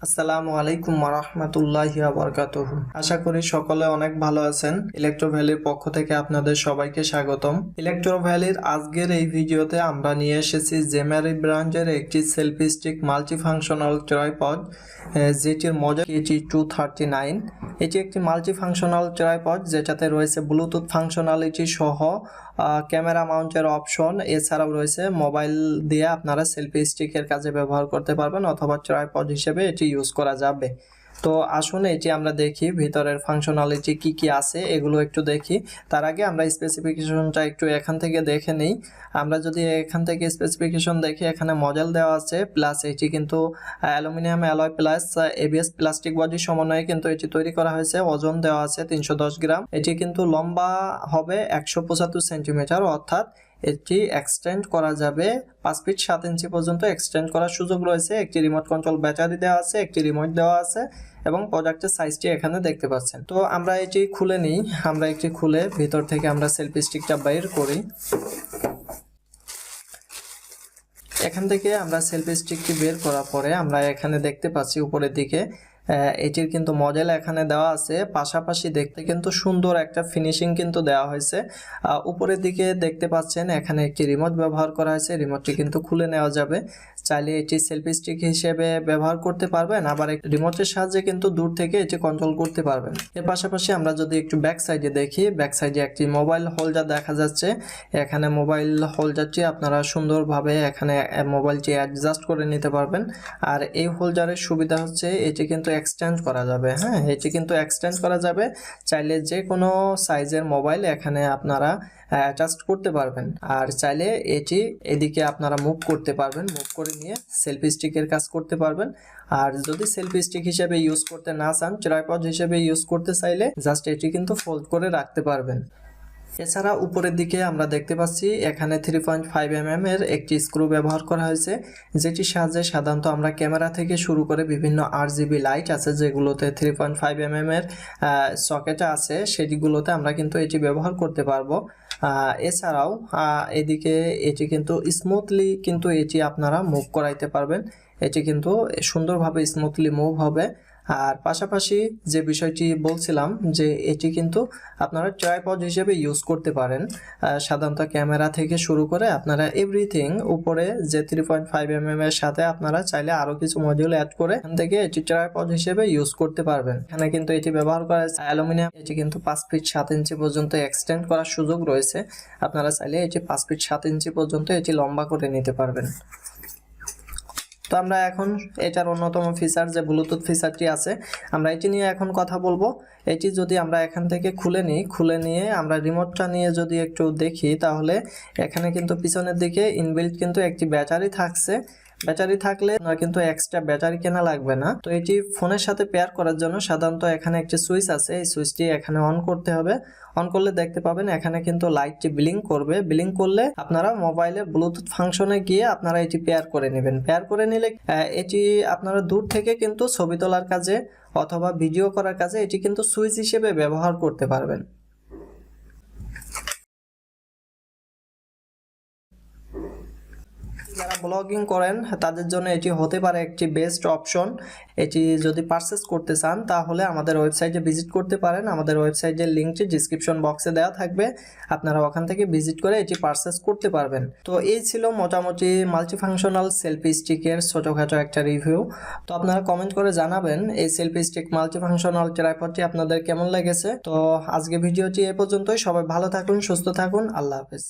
আসসালামু আলাইকুম ওয়া বারাকাতুহু। আশা করি সকলে অনেক ভালো আছেন। ইলেকট্রো ভ্যালির পক্ষ থেকে আপনাদের সবাইকে স্বাগতম। ইলেকট্রো ভ্যালির আজকের এই ভিডিওতে আমরা নিয়ে এসেছি জেমারি ব্র্যান্ডের একটি সেলফি স্টিক মাল্টিফাংশনাল ট্রাইপড, যেটির মডেল KT239। এটি একটি মাল্টিফাংশনাল ট্রাইপড যেটাতে রয়েছে ব্লুটুথ ফাংশনালিটি সহ ক্যামেরা মাউন্টের অপশন, এছাড়াও রয়েছে মোবাইল দিয়ে আপনারা সেলফি স্টিকের কাজে ব্যবহার করতে পারবেন অথবা ট্রাইপড হিসেবে এটি ইউজ করা যাবে। তো আসুন এটি আমরা দেখি ভিতরের ফাংশনালিটি কি কি আছে এগুলো একটু দেখি। তার আগে আমরা স্পেসিফিকেশনটা একটু এখান থেকে দেখে নিই। আমরা যদি এখান থেকে স্পেসিফিকেশন দেখি, এখানে মডেল দেওয়া আছে, প্লাস এটি কিন্তু aluminium alloy plus ABS plastic body সমন্বয়ে কিন্তু এটি তৈরি করা হয়েছে। ওজন দেওয়া আছে 310 গ্রাম। এটি কিন্তু লম্বা হবে 175 সেন্টিমিটার, অর্থাৎ এটি এক্সটেন্ড করা যাবে 5 ফিট 7 ইঞ্চি পর্যন্ত এক্সটেন্ড করার সুযোগ রয়েছে। একটি রিমোট কন্ট্রোল ব্যাটারি দেওয়া আছে, একটি রিমোট দেওয়া আছে এবং প্রোডাক্টের সাইজটি এখানে দেখতে পাচ্ছেন। তো আমরা এটি খুলে নিই। আমরা এটি খুলে ভিতর থেকে আমরা সেলফি স্টিকটা বাইর করি। এখান থেকে আমরা সেলফি স্টিকটি বের করার পরে আমরা এখানে দেখতে পাচ্ছি উপরের দিকে এটির কিন্তু মডেল এখানে দেওয়া আছে, পাশাপাশি দেখতে কিন্তু সুন্দর একটা ফিনিশিং কিন্তু দেওয়া হয়েছে। উপরের দিকে দেখতে পাচ্ছেন এখানে একটি রিমোট ব্যবহার করা হয়েছে, রিমোটটি কিন্তু খুলে নেওয়া যাবে। চাইলে এটি সেলফি স্টিক হিসেবে ব্যবহার করতে পারবেন, আবার রিমোটের সাহায্যে কিন্তু দূর থেকে এটি কন্ট্রোল করতে পারবেন। এর পাশাপাশি আমরা যদি একটু ব্যাক সাইডে দেখি, ব্যাক সাইডে একটি মোবাইল হোল্ডার দেখা যাচ্ছে। এখানে মোবাইল হোল্ডারটি আপনারা সুন্দরভাবে এখানে মোবাইলটি অ্যাডজাস্ট করে নিতে পারবেন। আর এই হোল্ডারের সুবিধা হচ্ছে এটি কিন্তু এক্সটেন্ড করা যাবে। হ্যাঁ, এটি কিন্তু এক্সটেন্ড করা যাবে। চাইলে যে কোনো সাইজের মোবাইল এখানে আপনারা অ্যাডজাস্ট করতে পারবেন। আর চাইলে এটি এদিকে আপনারা মুভ করতে পারবেন, মুভ করে নিয়ে সেলফি স্টিকের কাজ করতে পারবেন। আর যদি সেলফি স্টিক হিসেবে ইউজ করতে না চান, ট্রাইপড হিসেবে ইউজ করতে চাইলে জাস্ট এটি কিন্তু ফোল্ড করে রাখতে পারবেন। এছাড়া উপরের দিকে আমরা দেখতে পাচ্ছি এখানে 3.5 mm এর একটি স্ক্রু ব্যবহার করা হয়েছে, যেটির সাহায্যে সাধারণত আমরা ক্যামেরা থেকে শুরু করে বিভিন্ন RGB লাইট আছে যেগুলোতে 3.5 mm এর সকেট আছে, সেটিগুলোতে আমরা কিন্তু এটি ব্যবহার করতে পারবো। এছাড়াও এদিকে এটি কিন্তু স্মুথলি কিন্তু এটি আপনারা মুভ করাইতে পারবেন। এটি কিন্তু সুন্দরভাবে স্মুথলি মুভ হবে। আর পাশাপাশি যে বিষয়টি বলছিলাম যে এটি কিন্তু আপনারা ট্রাইপড হিসেবে ইউজ করতে পারেন। সাধারণত ক্যামেরা থেকে শুরু করে আপনারা এভরিথিং উপরে যে 3.5 mm এর সাথে আপনারা চাইলে আরো কিছু মডিউল অ্যাড করে এখান থেকে এটি ট্রাইপড হিসেবে ইউজ করতে পারবেন। এখানে কিন্তু এটি ব্যবহার করা হয়েছে অ্যালুমিনিয়াম। এটি কিন্তু 5 ফিট 7 ইঞ্চি পর্যন্ত এক্সটেন্ড করার সুযোগ রয়েছে। আপনারা চাইলে এটি 5 ফিট 7 ইঞ্চি পর্যন্ত এটি লম্বা করে নিতে পারবেন। তো আমরা এখন এটার অন্যতম ফিচার যে ব্লুটুথ ফিচারটি আছে, আমরা এটি নিয়ে এখন কথা বলবো। এটি যদি আমরা এখান থেকে খুলে নিই, খুলে নিয়ে আমরা রিমোটটা নিয়ে যদি একটু দেখি, তাহলে এখানে কিন্তু পিছনের দিকে ইনবিল্ট কিন্তু একটি ব্যাটারি থাকছে। ব্যাটারি থাকলে আপনার কিন্তু এক্সট্রা ব্যাটারি কেনা লাগবে না। তো এটি ফোনের সাথে পেয়ার করার জন্য সাধারণত এখানে একটি সুইচ আছে, এই সুইচটি এখানে অন করতে হবে। অন করলে দেখতে পাবেন এখানে কিন্তু লাইটটি ব্লিঙ্ক করবে। ব্লিঙ্ক করলে আপনারা মোবাইলের ব্লুটুথ ফাংশনে গিয়ে আপনারা এটি পেয়ার করে নেবেন। পেয়ার করে নিলে এটি আপনারা দূর থেকে কিন্তু ছবি তোলার কাজে অথবা ভিডিও করার কাজে এটি কিন্তু সুইচ হিসেবে ব্যবহার করতে পারবেন। যারা ব্লগিং করেন তাদের জন্য এটি হতে পারে একটি বেস্ট অপশন। এটি যদি পারচেস করতে চান তাহলে আমাদের ওয়েবসাইটে ভিজিট করতে পারেন। আমাদের ওয়েবসাইটের লিঙ্কটি ডিসক্রিপশন বক্সে দেওয়া থাকবে, আপনারা ওখান থেকে ভিজিট করে এটি পারচেস করতে পারবেন। তো এই ছিল মোটামুটি মাল্টিফাংশনাল সেলফি স্টিকের ছোটোখাটো একটা রিভিউ। তো আপনারা কমেন্ট করে জানাবেন এই সেলফি স্টিক মাল্টিফাংশনাল ট্রাইপডটি আপনাদের কেমন লেগেছে। তো আজকে ভিডিওটি এ পর্যন্তই। সবাই ভালো থাকুন, সুস্থ থাকুন, আল্লাহ হাফেজ।